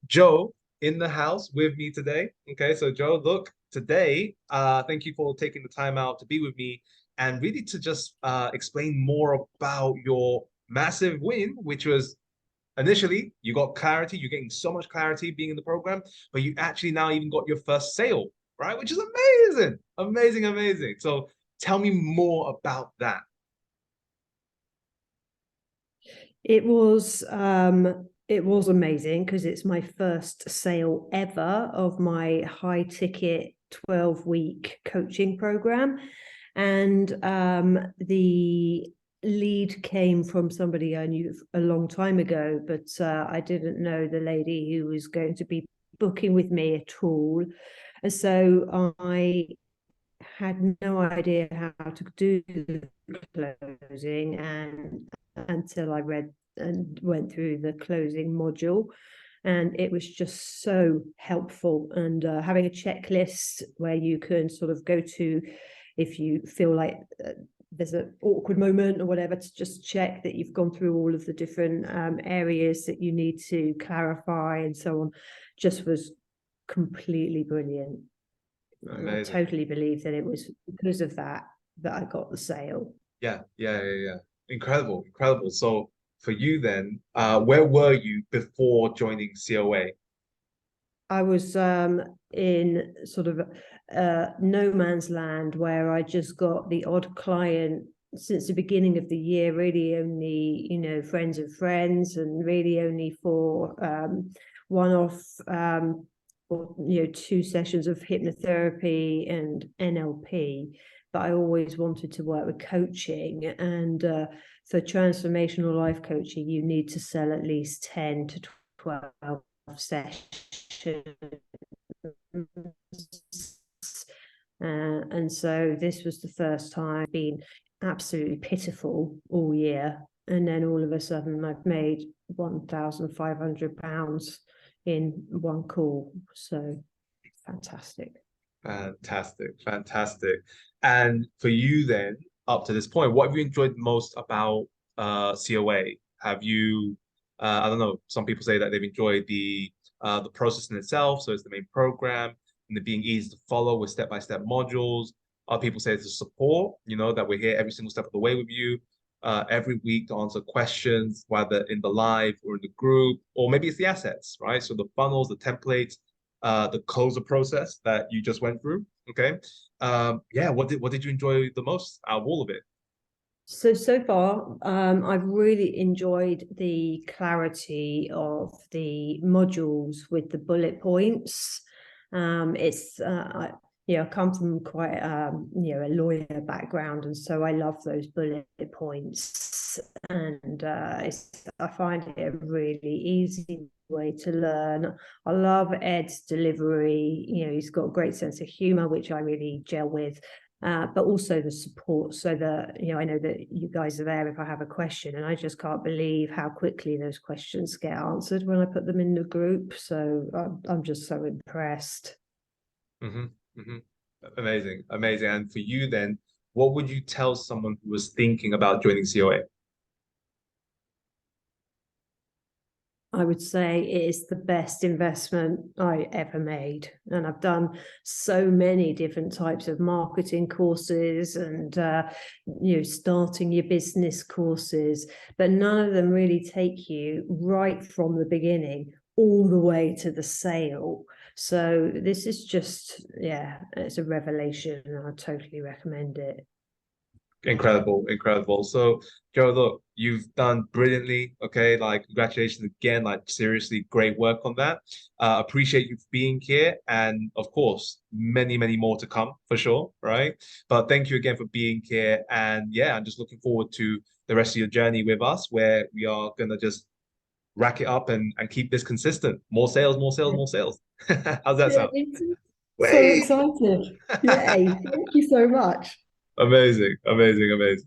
Joe in the house with me today. Okay, so Joe, look, today, thank you for taking the time out to be with me and really to just explain more about your massive win, which was initially you got clarity, you're getting so much clarity being in the program, but you actually now even got your first sale, right? Which is amazing, amazing, amazing. So tell me more about that. It was amazing because it's my first sale ever of my high ticket 12-week coaching program. And the lead came from somebody I knew a long time ago, but I didn't know the lady who was going to be booking with me at all. And so I had no idea how to do the closing and until I read and went through the closing module, and it was just so helpful. And having a checklist where you can sort of go to if you feel like there's an awkward moment or whatever, to just check that you've gone through all of the different areas that you need to clarify and so on, just was completely brilliant. And I Amazing. totally believe that it was because of that that I got the sale. Yeah. Incredible, incredible. So for you then, where were you before joining COA? I was in sort of no man's land where I just got the odd client since the beginning of the year, really only, friends of friends, and really only for one-off or, 2 sessions of hypnotherapy and NLP. But I always wanted to work with coaching. And for transformational life coaching, you need to sell at least 10 to 12 sessions. And so this was the first time I've been absolutely pitiful all year. And then all of a sudden I've made £1,500 in one call. So fantastic. Fantastic, fantastic. And for you then, up to this point, what have you enjoyed most about COA? Have you, I don't know, some people say that they've enjoyed the process in itself, so it's the main program, and it being easy to follow with step-by-step modules. Other people say it's the support, that we're here every single step of the way with you, every week to answer questions, whether in the live or in the group, or maybe it's the assets, right? So the funnels, the templates, the closer process that you just went through. Okay. Yeah, what did you enjoy the most out of all of it? So far, I've really enjoyed the clarity of the modules with the bullet points. It's I come from quite a lawyer background, and so I love those bullet points. And I find it a really easy way to learn. I love Ed's delivery. He's got a great sense of humor, which I really gel with. But also the support, so that I know that you guys are there if I have a question, and I just can't believe how quickly those questions get answered when I put them in the group. So I'm just so impressed. hmm hmm Amazing, amazing. And for you then, what would you tell someone who was thinking about joining COA? I would say it is the best investment I ever made. And I've done so many different types of marketing courses and, starting your business courses, but none of them really take you right from the beginning all the way to the sale. So this is just, yeah, it's a revelation, and I totally recommend it. Incredible, incredible. So, Joe, look, you've done brilliantly. Okay, like congratulations again. Like seriously, great work on that. Appreciate you being here, and of course, many, many more to come for sure. Right, but thank you again for being here, and yeah, I'm just looking forward to the rest of your journey with us, where we are gonna just rack it up and keep this consistent. More sales, more sales, more sales. How's that Yeah, sound? it's so Wait. excited. Yay. Thank you so much. Amazing, amazing, amazing.